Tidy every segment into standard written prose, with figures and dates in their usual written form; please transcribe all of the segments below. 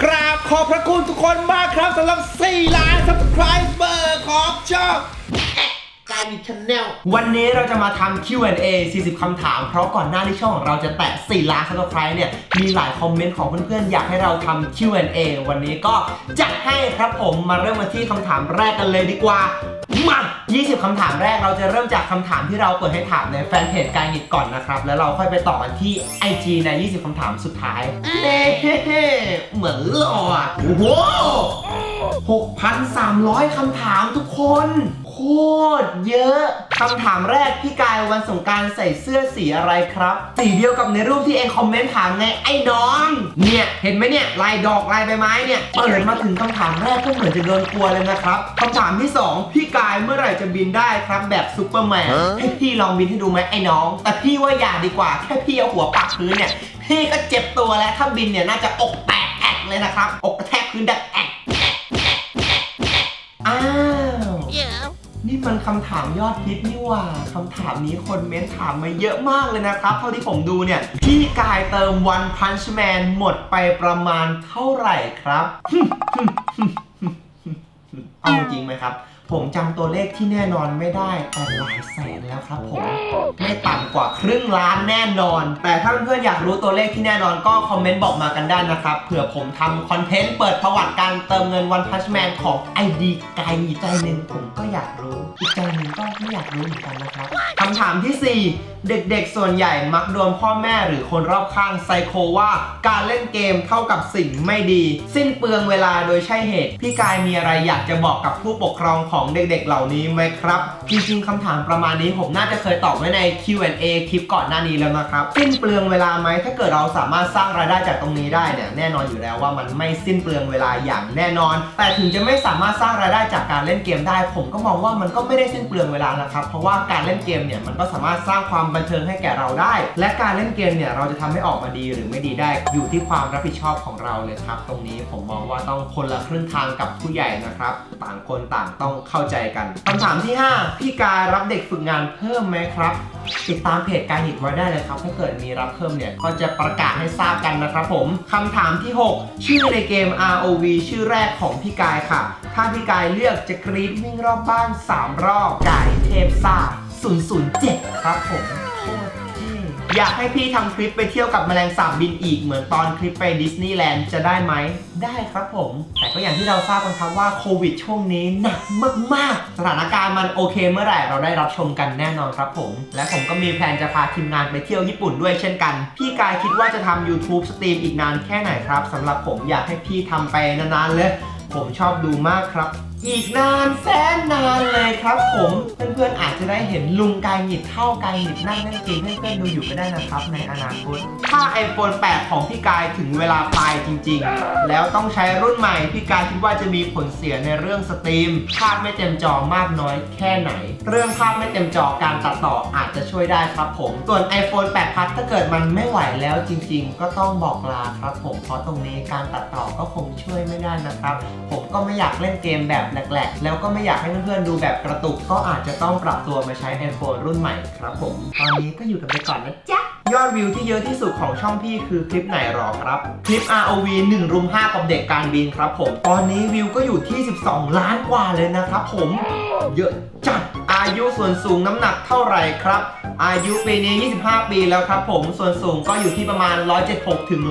กราบขอบพระคุณทุกคนมากครับสำหรับ4 ล้าน Subscriber ของช่องการมีชแนลวันนี้เราจะมาทำ Q&A 40 คำถามเพราะก่อนหน้าที่ช่องของเราจะแตะ4 ล้าน Subscribe เนี่ยมีหลายคอมเมนต์ของเพื่อนๆอยากให้เราทำ Q&A วันนี้ก็จัดให้ครับผมมาเริ่มกันที่คำถามแรกกันเลยดีกว่ามา20 คำถามแรกเราจะเริ่มจากคำถามที่เราเปิดให้ถามในแฟนเพจกายหงิดก่อนนะครับแล้วเราค่อยไปต่อกันที่ IG ใน20 คำถามสุดท้ายเน่เหมือนหล่ออ่ะโอ้โห 6,300 คำถามทุกคนโคตรเยอะคำถามแรกพี่กายวันสงกรานต์ใส่เสื้อสีอะไรครับสีเดียวกับในรูปที่เองคอมเมนต์ถามไงไอ้น้องเนี่ยเห็นไหมเนี่ยลายดอกลายใบไม้เนี่ยเปิดมาถึงคำถามแรกก็เหมือนจะโดนกลัวเลยนะครับคำถามที่2พี่กายเมื่อไหร่จะบินได้ครับแบบซุปเปอร์แมนให้พี่ลองบินให้ดูไหมไอ้น้องแต่พี่ว่าอย่าดีกว่าแค่พี่เอาหัวปักพื้นเนี่ยพี่ก็เจ็บตัวแล้วถ้าบินเนี่ยน่าจะอกแตกแอกเลยนะครับอกกระแทกพื้นดังแอกอ้าวนี่มันคำถามยอดฮิตนี่หว่าคำถามนี้คนเม้นถามมาเยอะมากเลยนะครับเท่าที่ผมดูเนี่ยพี่กายเติม One Punch Man หมดไปประมาณเท่าไหร่ครับ เอาจริงไหมครับผมจำตัวเลขที่แน่นอนไม่ได้แต่หลายแสนแล้วครับผมไม่ต่ำกว่าครึ่งล้านแน่นอนแต่ถ้าเพื่อนๆอยากรู้ตัวเลขที่แน่นอนก็คอมเมนต์บอกมากันได้นะครับเผื่อผมทำคอนเทนต์เปิดประวัติการเติมเงิน One Punch Man ของ ID กายอีกใจหนึ่งผมก็อยากรู้อีกใจหนึ่งก็ไม่อยากรู้เหมือนกันนะครับคำถามที่ 4เด็กๆส่วนใหญ่มักโดนพ่อแม่หรือคนรอบข้างไซโคว่าการเล่นเกมเท่ากับสิ่งไม่ดีสิ้นเปลืองเวลาโดยใช่เหตุพี่กายมีอะไรอยากจะบอกกับผู้ปกครองของเด็กๆเหล่านี้ไหมครับจริงๆคำถามประมาณนี้ผมน่าจะเคยตอบไว้ใน Q&A คลิปก่อนหน้านี้แล้วนะครับสิ้นเปลืองเวลาไหมถ้าเกิดเราสามารถสร้างรายได้จากตรงนี้ได้เนี่ยแน่นอนอยู่แล้วว่ามันไม่สิ้นเปลืองเวลาอย่างแน่นอนแต่ถึงจะไม่สามารถสร้างรายได้จากการเล่นเกมได้ผมก็มองว่ามันก็ไม่ได้สิ้นเปลืองเวลานะครับเพราะว่าการเล่นเกมเนี่ยมันก็สามารถสร้างความบันเทิงให้แก่เราได้และการเล่นเกมเนี่ยเราจะทำให้ออกมาดีหรือไม่ดีได้อยู่ที่ความรับผิดชอบของเราเลยครับตรงนี้ผมมองว่าต้องคนละครึ่งทางกับผู้ใหญ่นะครับต่างคนต่างต้องเข้าใจกันคำถามที่ 5พี่กายรับเด็กฝึกงานเพิ่มไหมครับติดตามเพจการหยิบไว้ได้เลยครับถ้าเกิดมีรับเพิ่มเนี่ยก็จะประกาศให้ทราบกันนะครับผมคำถามที่ 6ชื่อในเกม ROV ชื่อแรกของพี่กายค่ะถ้าพี่กายเลือกจะกรี๊ดวิ่งรอบบ้าน3 รอบกายเทพซ่า007ครับผมอยากให้พี่ทำคลิปไปเที่ยวกับแมลงสาบบินอีกเหมือนตอนคลิปไปดิสนีย์แลนด์จะได้ไหมได้ครับผมแต่ก็อย่างที่เราทราบกันครับว่าโควิดช่วงนี้หนักมากๆสถานการณ์มันโอเคเมื่อไหร่เราได้รับชมกันแน่นอนครับผมและผมก็มีแผนจะพาทีมงานไปเที่ยวญี่ปุ่นด้วยเช่นกันพี่กายคิดว่าจะทำ YouTube สตรีมอีกนานแค่ไหนครับสำหรับผมอยากให้พี่ทำไปนานๆเลยผมชอบดูมากครับอีกนานแสนนานเลยครับผมเพื่อนๆอาจจะได้เห็นลุงกายหงิดเท่ากายหงิดนั่งเล่นเกมให้เพื่อนดูอยู่ก็ได้นะครับในอนาคตถ้า iPhone 8 ของพี่กายถึงเวลาตายจริงๆแล้วต้องใช้รุ่นใหม่พี่กายคิดว่าจะมีผลเสียในเรื่องสตรีมภาพไม่เต็มจอมากน้อยแค่ไหนเรื่องภาพไม่เต็มจอการตัดต่ออาจจะช่วยได้ครับผมส่วน iPhone 8 Plus ถ้าเกิดมันไม่ไหวแล้วจริงๆก็ต้องบอกลาครับผมเพราะตรงนี้การตัดต่อก็คงช่วยไม่ได้นะครับผมก็ไม่อยากเล่นเกมแบบแหลกๆแล้วก็ไม่อยากให้เพื่อนๆดูแบบกระตุกก็อาจจะต้องปรับตัวมาใช้ iPhone รุ่นใหม่ครับผมตอนนี้ก็อยู่กันไปก่อนนะจ๊ะยอดวิวที่เยอะที่สุดของช่องพี่คือคลิปไหนหรอครับคลิป ROV 1 รุม 5กับเด็กการบินครับผมตอนนี้วิวก็อยู่ที่12 ล้านกว่าเลยนะครับผมเยอะจัดอายุส่วนสูงน้ำหนักเท่าไหร่ครับอายุปีนี้25 ปีแล้วครับผมส่วนสูงก็อยู่ที่ประมาณ176ถึง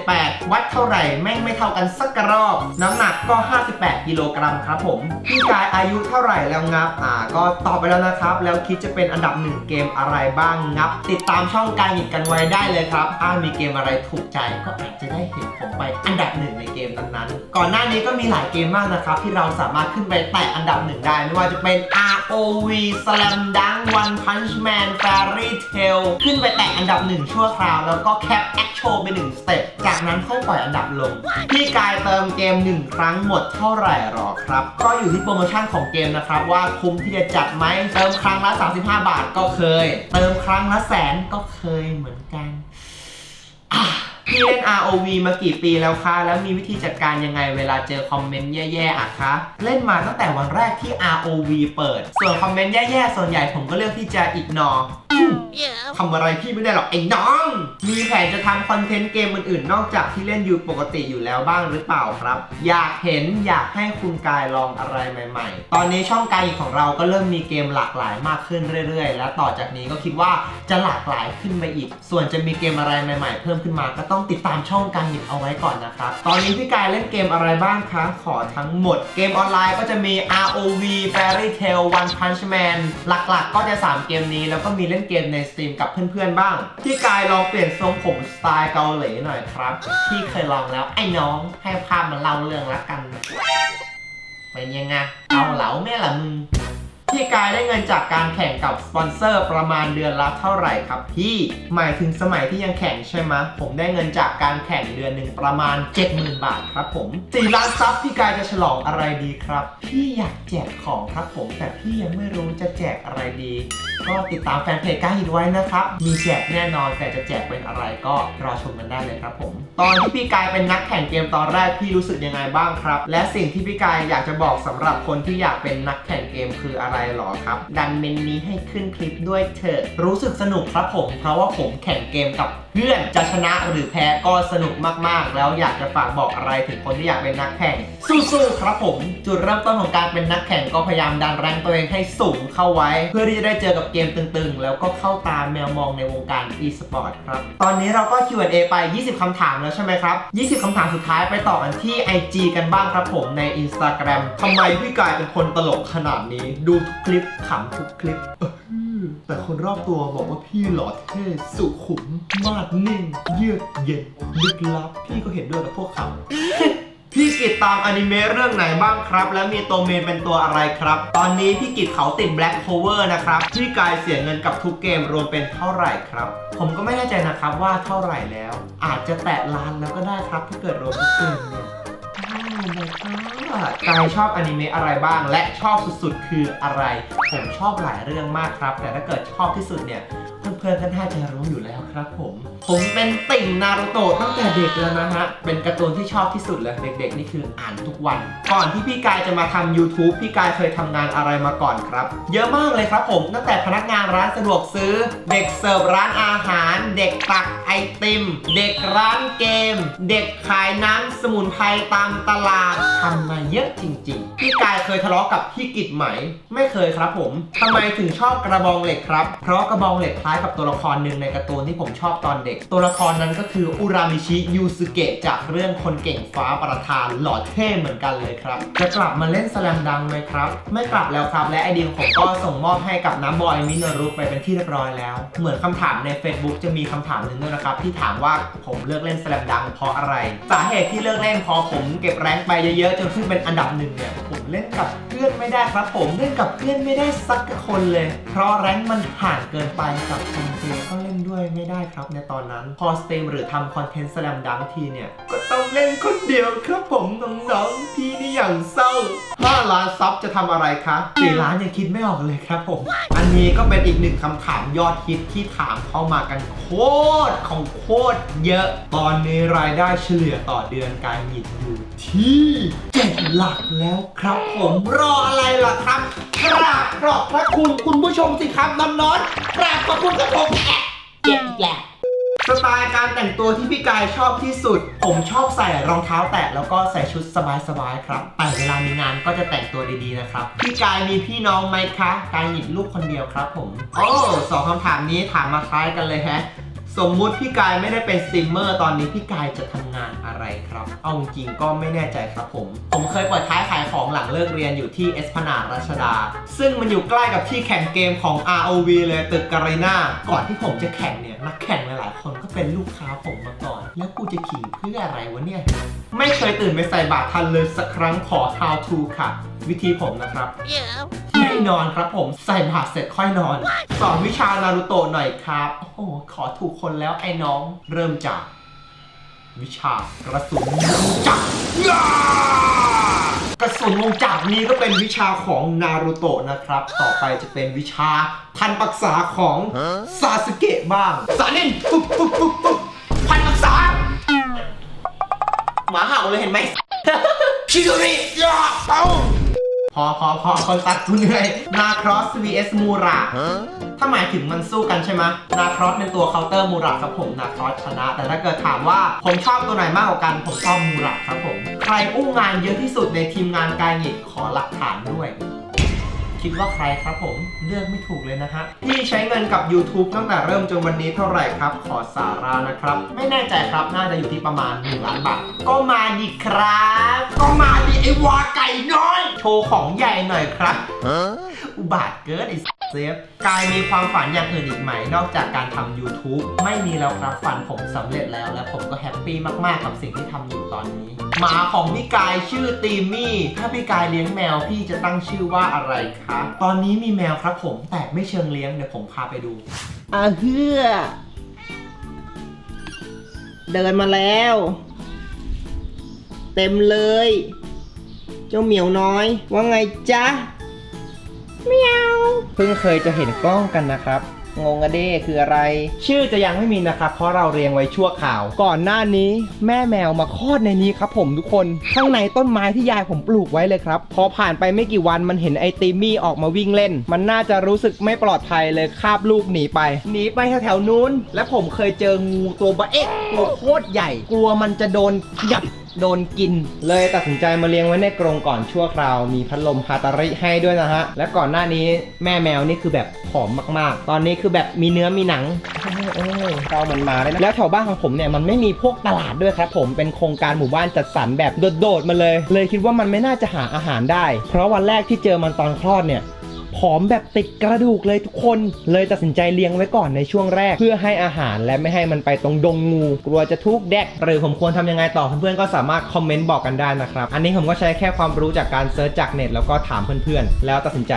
178วัดเท่าไหร่แม่งไม่เท่ากันสักรอบน้ำหนักก็58 กิโลกรัมครับผมพี่กายอายุเท่าไหร่แล้วงับก็ตอบไปแล้วนะครับแล้วคิดจะเป็นอันดับ1เกมอะไรบ้างงับติดตามช่องการหยิบกันไว้ได้เลยครับถ้ามีเกมอะไรถูกใจก็อาจจะได้เห็นผมไปอันดับ1ในเกมนั้นๆก่อนหน้านี้ก็มีหลายเกมมากนะครับที่เราสามารถขึ้นไปแตะอันดับ1ได้ไม่ว่าจะเป็น ROV Slam Dunk One Punch Man Fairy Tail ขึ้นไปแตะอันดับ1ชั่วคราวแล้วก็แคปแอคโชว์ไป1สเต็ปจากนั้นค่อยปล่อยอันดับลงพี่กายเติมเกม1ครั้งหมดเท่าไหร่หรอครับก็อยู่ที่โปรโมชั่นของเกมนะครับว่าคุ้มที่จะจัดไหมเติมครั้งละ35 บาทก็เคยเติมครั้งละ100,000ก็เคยเหมือนกัน พี่เล่น ROV มากี่ปีแล้วคะแล้วมีวิธีจัดการยังไงเวลาเจอคอมเมนต์แย่ๆอ่ะคะเล่นมาตั้งแต่วันแรกที่ ROV เปิดส่วนคอมเมนต์แย่ๆส่วนใหญ่ผมก็เลือกที่จะ ignore ทำอะไรพี่ไม่ได้หรอกไอ้น้องมีแผนจะทำคอนเทนต์เกมอื่นๆนอกจากที่เล่นอยู่ปกติอยู่แล้วบ้างหรือเปล่าครับอยากเห็นอยากให้คุณกายลองอะไรใหม่ๆตอนนี้ช่องกายอีกของเราก็เริ่มมีเกมหลากหลายมากขึ้นเรื่อยๆและต่อจากนี้ก็คิดว่าจะหลากหลายขึ้นไปอีกส่วนจะมีเกมอะไรใหม่ๆเพิ่มขึ้นมาก็ต้องติดตามช่องกายอีกเอาไว้ก่อนนะครับตอนนี้พี่กายเล่นเกมอะไรบ้างคะขอทั้งหมดเกมออนไลน์ก็จะมี ROV Fairy Tail One Punch Man หลักๆก็จะ3เกมนี้แล้วก็มีเล่นเกมในสตรีมกับเพื่อนๆบ้างพี่กายลองเปลี่ยนทรงผมสไตล์เกาหลีหน่อยครับพี่เคยลองแล้วไอ้น้องให้ภาพมันเล่าเรื่องละกันเป็นยังไงเอาเหลาแม่ละมึงพี่กายได้เงินจากการแข่งกับสปอนเซอร์ประมาณเดือนละเท่าไหร่ครับพี่หมายถึงสมัยที่ยังแข่งใช่ไหมผมได้เงินจากการแข่งเดือนหนึ่งประมาณ 70,000 บาทครับผม4 ล้านซับพี่กายจะฉลองอะไรดีครับพี่อยากแจกของครับผมแต่พี่ยังไม่รู้จะแจกอะไรดีก็ติดตามแฟนเพจกายหินไว้นะครับมีแจกแน่นอนแต่จะแจกเป็นอะไรก็รอชมกันได้เลยครับผมตอนที่พี่กายเป็นนักแข่งเกมตอนแรกพี่รู้สึกยังไงบ้างครับและสิ่งที่พี่กายอยากจะบอกสำหรับคนที่อยากเป็นนักแข่งเกมคืออะไรหรอครับดันเมนนี้ให้ขึ้นคลิปด้วยเถอะรู้สึกสนุกครับผมเพราะว่าผมแข่งเกมกับเพื่อนจะชนะหรือแพ้ก็สนุกมากๆแล้วอยากจะฝากบอกอะไรถึงคนที่อยากเป็นนักแข่งสู้ๆครับผมจุดเริ่มต้นของการเป็นนักแข่งก็พยายามดันแรงตัวเองให้สูงเข้าไว้เพื่อที่จะได้เจอกับเกมตึงๆแล้วก็เข้าตามแมวมองในวงการ e-sport ครับตอนนี้เราก็ Q&A ไป20คำถามแล้วใช่ไหมครับ20คำถามสุดท้ายไปต่อกันที่ IG กันบ้างครับผมใน Instagram ทำไมพี่กายเป็นคนตลกขนาดนี้ดูทุกคลิปขำทุกคลิปแต่คนรอบตัวบอกว่าพี่หล่อเท่สุขุมมาดนิ่งเยือกเย็นลึกลับพี่ก็เห็นด้วยกับพวกเขาพี่กิตตามอนิเมะเรื่องไหนบ้างครับและมีตัวเมนเป็นตัวอะไรครับตอนนี้พี่กิตเขาติด Black Clover นะครับพี่กายเสียเงินกับทุกเกมรวมเป็นเท่าไหร่ครับผมก็ไม่แน่ใจนะครับว่าเท่าไหร่แล้วอาจจะแตะล้านแล้วก็ได้ครับถ้าเกิดรวมทุกเกมเนี่ยกายชอบอนิเมะอะไรบ้างและชอบสุดๆคืออะไรผมชอบหลายเรื่องมากครับแต่ถ้าเกิดชอบที่สุดเนี่ยเพื่อนๆก็น่าจะรู้อยู่แล้วครับผมเป็นติ่งนารูโตะตั้งแต่เด็กแล้วนะฮะเป็นการ์ตูนที่ชอบที่สุดเลยเด็กๆนี่คืออ่านทุกวันก่อนที่พี่กายจะมาทำ YouTube พี่กายเคยทำงานอะไรมาก่อนครับเยอะมากเลยครับผมตั้งแต่พนักงานร้านสะดวกซื้อเด็กเสิร์ฟร้านอาหารเด็กตักไอติมเด็กร้านเกมเด็กขายน้ำสมุนไพรตามตลาดทำมาเยอะจริงๆพี่กายเคยทะเลาะกับพี่กิตไหมไม่เคยครับผมทำไมถึงชอบกระบองเหล็กครับเพราะกระบองเหล็กคล้ายกับตัวละครหนึ่งในการ์ตูนที่ผมชอบตอนเด็กตัวละครนั้นก็คืออุรามิชิยูสึเกะจากเรื่องคนเก่งฟ้าประธานหล่อเท่เหมือนกันเลยครับจะกลับมาเล่นสแลมดังไหมครับไม่กลับแล้วครับและไอเดียผมก็ส่งมอบให้กับน้ำบอยมินารุไปเป็นที่เรียบร้อยแล้วเหมือนคำถามใน Facebook จะมีคำถามหนึ่งด้วยนะครับที่ถามว่าผมเลิกเล่นสแลมดังเพราะอะไรสาเหตุที่เลิกเล่นเพราะผมเก็บแรงไปเยอะๆจนขึ้นเป็นอันดับหนึ่งเนี่ยผมเล่นกับเพื่อนไม่ได้ครับผมเล่นกับเพื่อนไม่ได้สักคนเลยเพราะแรงมันห่างเกินไปกับคนเกมก็เล่นด้วยไม่ได้ครับในตอนนั้นพอสตรีมหรือทำคอนเทนต์สแลมดังทีเนี่ยก็ต้องเล่นคนเดียวครับผมน้องๆพี่นี่อย่างเศร้า5 ล้านซับจะทำอะไรคะ4 ล้านยังคิดไม่ออกเลยครับผมอันนี้ก็เป็นอีกหนึ่งคำถามยอดฮิตที่ถามเข้ามากันโคตรเยอะตอนนี้รายได้เฉลี่ยต่อเดือนการหยิบอยู่ที่7 หลักแล้วครับผมรออะไรล่ะครับกราบขอบพระคุณผู้ชมสิครับน้องๆกราบขอบคุณครับผมเจ็บอีกแล้วสไตล์การแต่งตัวที่พี่กายชอบที่สุดผมชอบใส่รองเท้าแตะแล้วก็ใส่ชุดสบายๆครับแต่เวลามีงานก็จะแต่งตัวดีๆนะครับพี่กายมีพี่น้องไหมคะกายหยิบลูกคนเดียวครับผม2 คำถามนี้ถามมาคล้ายกันเลยฮะสมมุติพี่กายไม่ได้เป็นสตรีมเมอร์ตอนนี้พี่กายจะทำงานอะไรครับเอาจริงๆก็ไม่แน่ใจครับผมเคยเปิดท้ายขายของหลังเลิกเรียนอยู่ที่เอสพนาดรัชดาซึ่งมันอยู่ใกล้กับที่แข่งเกมของ ROV เลยตึกการีนาก่อนที่ผมจะแข่งเนี่ยนักแข่งหลายๆคนก็เป็นลูกค้าผมมาก่อนแล้วกูจะขิงเพื่ออะไรวะเนี่ยไม่เคยตื่นไปใส่บาตรทันเลยสักครั้งขอ how to ค่ะวิธีผมนะครับไม่นอนครับผมใส่บาตรเสร็จค่อยนอนสอนวิชานารูโตะหน่อยครับโอ้โหขอถูกคนแล้วไอ้น้องเริ่มจากวิชากระสุนวงจักรกระสุนวงจักรนี้ก็เป็นวิชาของนารูโตะนะครับต่อไปจะเป็นวิชาพันปรักษาของซาสึเกะบ้างซานินปุ๊บพันปรักษา หมาเห่าเลยเห็นไหม ชิโดริยาพอคนตัดกูเหนื่อยนาครอส vs มูราถ้าหมายถึงมันสู้กันใช่ไหมนาครอสเป็นตัวเคาน์เตอร์มูราครับผมนาครอสชนะแต่ถ้าเกิดถามว่าผมชอบตัวไหนมากกว่ากันผมชอบมูราครับผมใครอู้งานเยอะที่สุดในทีมงานกายหงิดขอหลักฐานด้วยคิดว่าใครครับผมเลือกไม่ถูกเลยนะฮะพี่ใช้เงินกับ YouTube ตั้งแต่เริ่มจนวันนี้เท่าไหร่ครับขอสาระนะครับไม่แน่ใจครับน่าจะอยู่ที่ประมาณ1 ล้านบาทก็มาดิครับก็มาดิไอ้วาไก่น้อยโชว์ของใหญ่หน่อยครับอุบาทเกินไอ้เซฟกายมีความฝันอย่างอื่นอีกไหมนอกจากการทำ YouTube ไม่มีแล้วครับฝันผมสำเร็จแล้วและผมก็แฮปปี้มากๆกับสิ่งที่ทำอยู่ตอนนี้หมาของพี่กายชื่อตีมี่ถ้าพี่กายเลี้ยงแมวพี่จะตั้งชื่อว่าอะไรคะตอนนี้มีแมวครับผมแต่ไม่เชิงเลี้ยงเดี๋ยวผมพาไปดูเฮือเดินมาแล้วเต็มเลยเจ้าเหมียวน้อยว่าไงจ๊ะเมียวเพิ่งเคยจะเห็นกล้องกันนะครับงงอะเด้คืออะไรชื่อจะยังไม่มีนะครับเพราะเราเรียงไว้ชั่วข่าวก่อนหน้านี้แม่แมวมาคลอดในนี้ครับผมทุกคนข้างในต้นไม้ที่ยายผมปลูกไว้เลยครับพอผ่านไปไม่กี่วันมันเห็นไอติมี่ออกมาวิ่งเล่นมันน่าจะรู้สึกไม่ปลอดภัยเลยคาบลูกหนีไปแถวๆนู้นและผมเคยเจองูตัวบะเอ๊ะตัวโคตรใหญ่กลัวมันจะโดนกัดโดนกินเลยตัดสินใจมาเลี้ยงไว้ในกรงก่อนชั่วคราวมีพัดลมฮาตาริให้ด้วยนะฮะและก่อนหน้านี้แม่แมวนี่คือแบบผอมมากๆตอนนี้คือแบบมีเนื้อมีหนังเรามันมาได้นะแล้วแถวบ้านของผมเนี่ยมันไม่มีพวกตลาดด้วยครับผมเป็นโครงการหมู่บ้านจัดสรรแบบโดดๆมาเลยคิดว่ามันไม่น่าจะหาอาหารได้เพราะวันแรกที่เจอมันตอนคลอดเนี่ยผอมแบบติดกระดูกเลยทุกคนเลยตัดสินใจเลี้ยงไว้ก่อนในช่วงแรกเพื่อให้อาหารและไม่ให้มันไปตรงดงงูกลัวจะทุกแดกหรือผมควรทำยังไงต่อเพื่อนๆก็สามารถคอมเมนต์บอกกันได้นะครับอันนี้ผมก็ใช้แค่ความรู้จากการเซิร์ชจากเน็ตแล้วก็ถามเพื่อนๆแล้วตัดสินใจ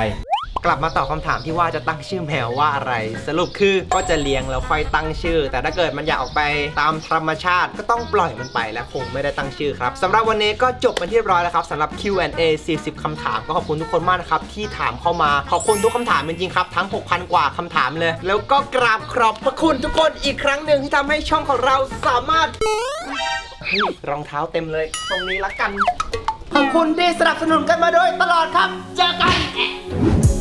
กลับมาตอบคำถามที่ว่าจะตั้งชื่อแมวว่าอะไรสรุปคือก็จะเลี้ยงแล้วค่อยตั้งชื่อแต่ถ้าเกิดมันอยากออกไปตามธรรมชาติก็ต้องปล่อยมันไปและคงไม่ได้ตั้งชื่อครับสำหรับวันนี้ก็จบเป็นที่เรียบร้อยแล้วครับสำหรับ Q&A 40 คำถามก็ขอบคุณทุกคนมากนะครับที่ถามเข้ามาขอบคุณทุกคำถามจริงๆครับทั้ง 6,000 กว่าคำถามเลยแล้วก็กราบขอบพระคุณทุกคนอีกครั้งหนึ่งที่ทำให้ช่องของเราสามารถรองเท้าเต็มเลยตรงนี้ละกันขอบคุณที่สนับสนุนกันมาโดยตลอดครับเจอกัน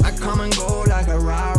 I come and go like a ride.